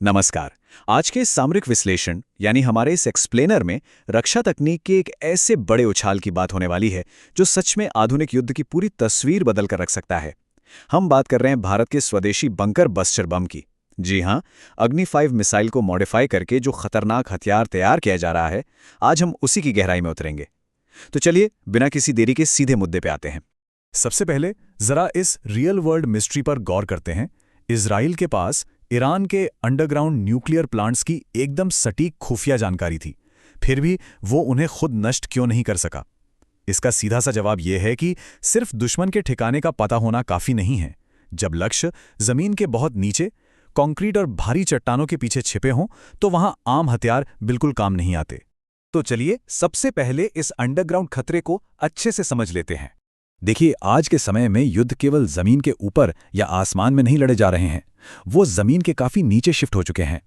नमस्कार। आज के इस सामरिक विश्लेषण यानी हमारे इस एक्सप्लेनर में रक्षा तकनीक के एक ऐसे बड़े उछाल की बात होने वाली है जो सच में आधुनिक युद्ध की पूरी तस्वीर बदल कर रख सकता है। हम बात कर रहे हैं भारत के स्वदेशी बंकर बस्टर बम की। जी हां, अग्नि 5 मिसाइल को मॉडिफाई करके जो खतरनाक हथियार तैयार किया जा रहा है, आज हम उसी की गहराई में उतरेंगे। तो चलिए बिना किसी देरी के सीधे मुद्दे पे आते हैं। सबसे पहले जरा इस रियल वर्ल्ड मिस्ट्री पर गौर करते हैं। इजराइल के पास ईरान के अंडरग्राउंड न्यूक्लियर प्लांट्स की एकदम सटीक खुफिया जानकारी थी, फिर भी वो उन्हें खुद नष्ट क्यों नहीं कर सका? इसका सीधा सा जवाब यह है कि सिर्फ दुश्मन के ठिकाने का पता होना काफी नहीं है। जब लक्ष्य जमीन के बहुत नीचे, कंक्रीट और भारी चट्टानों के पीछे छिपे हों, तो वहां आम हथियार बिल्कुल काम नहीं आते। तो चलिए सबसे पहले इस अंडरग्राउंड खतरे को अच्छे से समझ लेते हैं। देखिए, आज के समय में युद्ध केवल जमीन के ऊपर या आसमान में नहीं लड़े जा रहे हैं, वो जमीन के काफी नीचे शिफ्ट हो चुके हैं।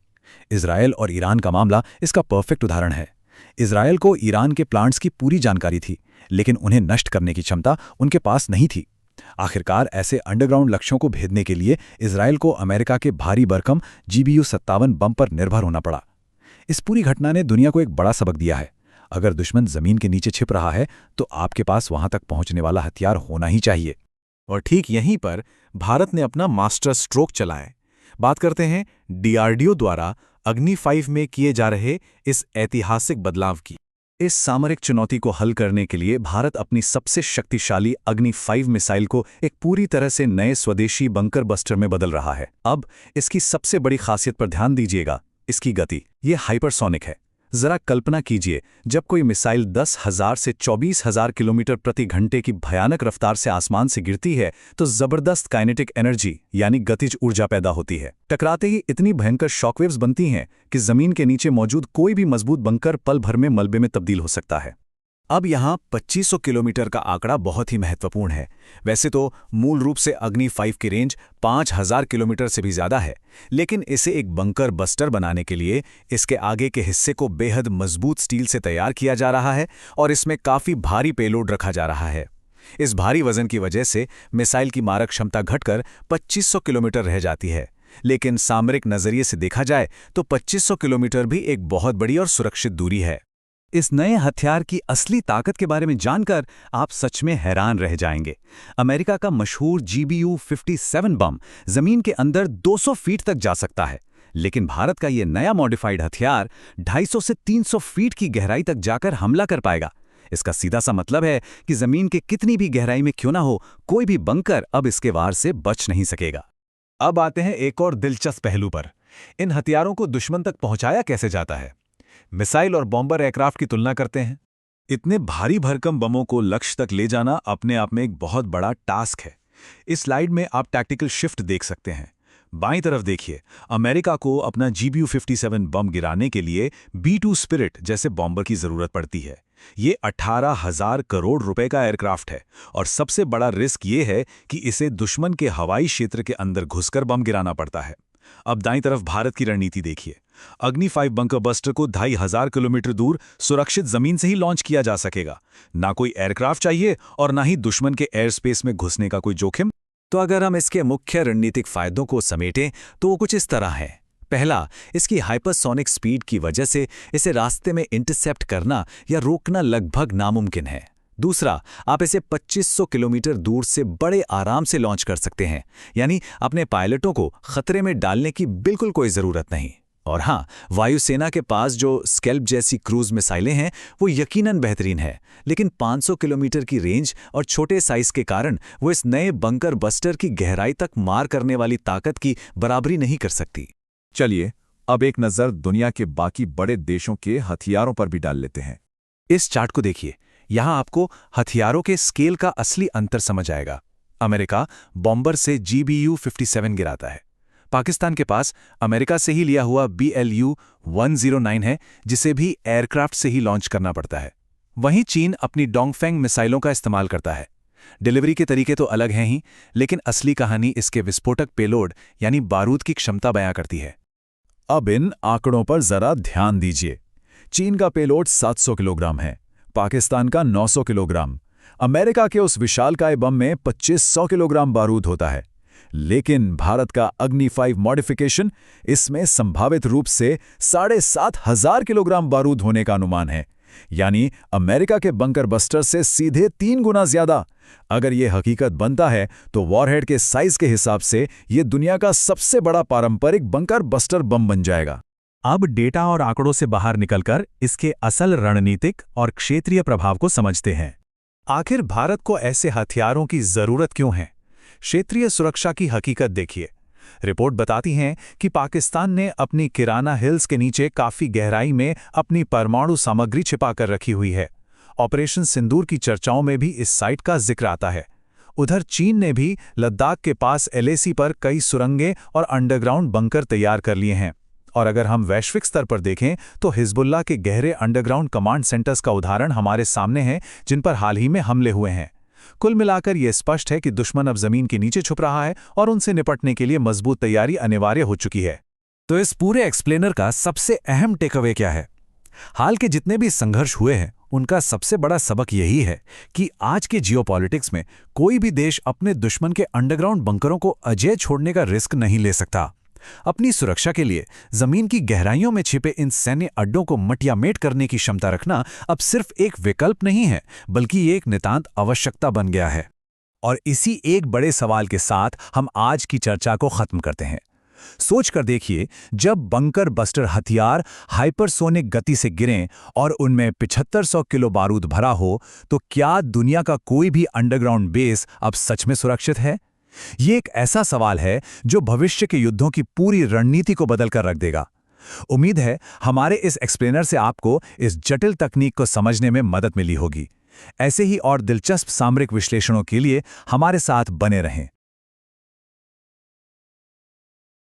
इजराइल और ईरान का मामला इसका परफेक्ट उदाहरण है। इजराइल को ईरान के प्लांट्स की पूरी जानकारी थी, लेकिन उन्हें नष्ट करने की क्षमता उनके पास नहीं थी। आखिरकार ऐसे अंडरग्राउंड लक्ष्यों को भेदने के लिए इजराइल को अमेरिका के भारी भरकम GBU-57 बम पर निर्भर होना पड़ा। इस पूरी घटना ने दुनिया को एक बड़ा सबक दिया है। अगर दुश्मन जमीन के नीचे छिप रहा है, तो आपके पास वहां तक पहुंचने वाला हथियार होना ही चाहिए। और ठीक यहीं पर भारत ने अपना मास्टर स्ट्रोक चलाया। बात करते हैं DRDO द्वारा अग्नि 5 में किए जा रहे इस ऐतिहासिक बदलाव की। इस सामरिक चुनौती को हल करने के लिए भारत अपनी सबसे शक्तिशाली अग्नि 5 मिसाइल को एक पूरी तरह से नए स्वदेशी बंकर बस्टर में बदल रहा है। अब इसकी सबसे बड़ी खासियत पर ध्यान दीजिएगा, इसकी गति। ये हाइपरसोनिक है। जरा कल्पना कीजिए, जब कोई मिसाइल 10,000 से 24,000 किलोमीटर प्रति घंटे की भयानक रफ्तार से आसमान से गिरती है, तो जबरदस्त काइनेटिक एनर्जी यानी गतिज ऊर्जा पैदा होती है। टकराते ही इतनी भयंकर शॉकवेव्स बनती हैं कि जमीन के नीचे मौजूद कोई भी मजबूत बंकर पल भर में मलबे में तब्दील हो सकता है। अब यहाँ 2500 किलोमीटर का आंकड़ा बहुत ही महत्वपूर्ण है। वैसे तो मूल रूप से अग्नि 5 की रेंज 5000 किलोमीटर से भी ज़्यादा है, लेकिन इसे एक बंकर बस्टर बनाने के लिए इसके आगे के हिस्से को बेहद मजबूत स्टील से तैयार किया जा रहा है और इसमें काफ़ी भारी पेलोड रखा जा रहा है। इस भारी वजन की वजह से मिसाइल की मारक क्षमता घटकर 2500 किलोमीटर रह जाती है। लेकिन सामरिक नज़रिए से देखा जाए तो 2500 किलोमीटर भी एक बहुत बड़ी और सुरक्षित दूरी है। इस नए हथियार की असली ताकत के बारे में जानकर आप सच में हैरान रह जाएंगे। अमेरिका का मशहूर GBU-57 बम जमीन के अंदर 200 फीट तक जा सकता है, लेकिन भारत का ये नया मॉडिफाइड हथियार 250 से 300 फीट की गहराई तक जाकर हमला कर पाएगा। इसका सीधा सा मतलब है कि जमीन के कितनी भी गहराई में क्यों ना हो, कोई भी बंकर अब इसके वार से बच नहीं सकेगा। अब आते हैं एक और दिलचस्प पहलू पर। इन हथियारों को दुश्मन तक पहुंचाया कैसे जाता है? मिसाइल और बॉम्बर एयरक्राफ्ट की तुलना करते हैं। इतने भारी भरकम बमों को लक्ष्य तक ले जाना अपने आप में एक बहुत बड़ा टास्क है। इस स्लाइड में आप टैक्टिकल शिफ्ट देख सकते हैं। बाईं तरफ देखिए, अमेरिका को अपना GBU-57 बम गिराने के लिए B-2 स्पिरिट जैसे बॉम्बर की जरूरत पड़ती है। ये 18,000 करोड़ रुपए का एयरक्राफ्ट है और सबसे बड़ा रिस्क ये है कि इसे दुश्मन के हवाई क्षेत्र के अंदर घुसकर बम गिराना पड़ता है। अब दाईं तरफ भारत की रणनीति देखिए। अग्नि 5 बंकर बस्टर को 2500 किलोमीटर दूर सुरक्षित जमीन से ही लॉन्च किया जा सकेगा। ना कोई एयरक्राफ्ट चाहिए और ना ही दुश्मन के एयर स्पेस में घुसने का कोई जोखिम। तो अगर हम इसके मुख्य रणनीतिक फायदों को समेटें तो वो कुछ इस तरह है। पहला, इसकी हाइपरसोनिक स्पीड की वजह से इसे रास्ते में इंटरसेप्ट करना या रोकना लगभग नामुमकिन है। दूसरा, आप इसे 2500 किलोमीटर दूर से बड़े आराम से लॉन्च कर सकते हैं, यानी अपने पायलटों को खतरे में डालने की बिल्कुल कोई ज़रूरत नहीं। और हाँ, वायुसेना के पास जो स्कैल्प जैसी क्रूज मिसाइलें हैं वो यकीनन बेहतरीन है, लेकिन 500 किलोमीटर की रेंज और छोटे साइज के कारण वो इस नए बंकर बस्टर की गहराई तक मार करने वाली ताकत की बराबरी नहीं कर सकती। चलिए अब एक नज़र दुनिया के बाकी बड़े देशों के हथियारों पर भी डाल लेते हैं। इस चार्ट को देखिए, यहाँ आपको हथियारों के स्केल का असली अंतर समझ आएगा। अमेरिका बॉम्बर से GBU-57 गिराता है। पाकिस्तान के पास अमेरिका से ही लिया हुआ BLU-109 है, जिसे भी एयरक्राफ्ट से ही लॉन्च करना पड़ता है। वहीं चीन अपनी डोंगफेंग मिसाइलों का इस्तेमाल करता है। डिलीवरी के तरीके तो अलग हैं ही, लेकिन असली कहानी इसके विस्फोटक पेलोड यानी बारूद की क्षमता बयां करती है। अब इन आंकड़ों पर जरा ध्यान दीजिए। चीन का पेलोड 700 किलोग्राम है, पाकिस्तान का 900 किलोग्राम। अमेरिका के उस विशालकाय बम में 2500 किलोग्राम बारूद होता है। लेकिन भारत का अग्नि 5 मॉडिफिकेशन, इसमें संभावित रूप से 7,500 किलोग्राम बारूद होने का अनुमान है, यानी अमेरिका के बंकर बस्टर से सीधे 3 गुना ज्यादा। अगर यह हकीकत बनता है तो वॉरहेड के साइज के हिसाब से यह दुनिया का सबसे बड़ा पारंपरिक बंकर बस्टर बम बन जाएगा। अब डेटा और आंकड़ों से बाहर निकलकर इसके असल रणनीतिक और क्षेत्रीय प्रभाव को समझते हैं। आखिर भारत को ऐसे हथियारों की जरूरत क्यों है? क्षेत्रीय सुरक्षा की हकीकत देखिए। रिपोर्ट बताती है कि पाकिस्तान ने अपनी किराना हिल्स के नीचे काफी गहराई में अपनी परमाणु सामग्री छिपा कर रखी हुई है। ऑपरेशन सिंदूर की चर्चाओं में भी इस साइट का जिक्र आता है। उधर चीन ने भी लद्दाख के पास LAC पर कई सुरंगें और अंडरग्राउंड बंकर तैयार कर लिए हैं। और अगर हम वैश्विक स्तर पर देखें तो हिजबुल्लाह के गहरे अंडरग्राउंड कमांड सेंटर्स का उदाहरण हमारे सामने है, जिन पर हाल ही में हमले हुए हैं। कुल मिलाकर यह स्पष्ट है कि दुश्मन अब जमीन के नीचे छुप रहा है और उनसे निपटने के लिए मजबूत तैयारी अनिवार्य हो चुकी है। तो इस पूरे एक्सप्लेनर का सबसे अहम टेकअवे क्या है? हाल के जितने भी संघर्ष हुए हैं उनका सबसे बड़ा सबक यही है कि आज के जियोपॉलिटिक्स में कोई भी देश अपने दुश्मन के अंडरग्राउंड बंकरों को अजेय छोड़ने का रिस्क नहीं ले सकता। अपनी सुरक्षा के लिए जमीन की गहराइयों में छिपे इन सैन्य अड्डों को मटियामेट करने की क्षमता रखना अब सिर्फ एक विकल्प नहीं है, बल्कि ये एक नितांत आवश्यकता बन गया है। और इसी एक बड़े सवाल के साथ हम आज की चर्चा को खत्म करते हैं। सोच कर देखिए, जब बंकर बस्टर हथियार हाइपरसोनिक गति से गिरें और उनमें 7500 किलो बारूद भरा हो, तो क्या दुनिया का कोई भी अंडरग्राउंड बेस अब सच में सुरक्षित है? ये एक ऐसा सवाल है जो भविष्य के युद्धों की पूरी रणनीति को बदल कर रख देगा। उम्मीद है हमारे इस एक्सप्लेनर से आपको इस जटिल तकनीक को समझने में मदद मिली होगी। ऐसे ही और दिलचस्प सामरिक विश्लेषणों के लिए हमारे साथ बने रहें।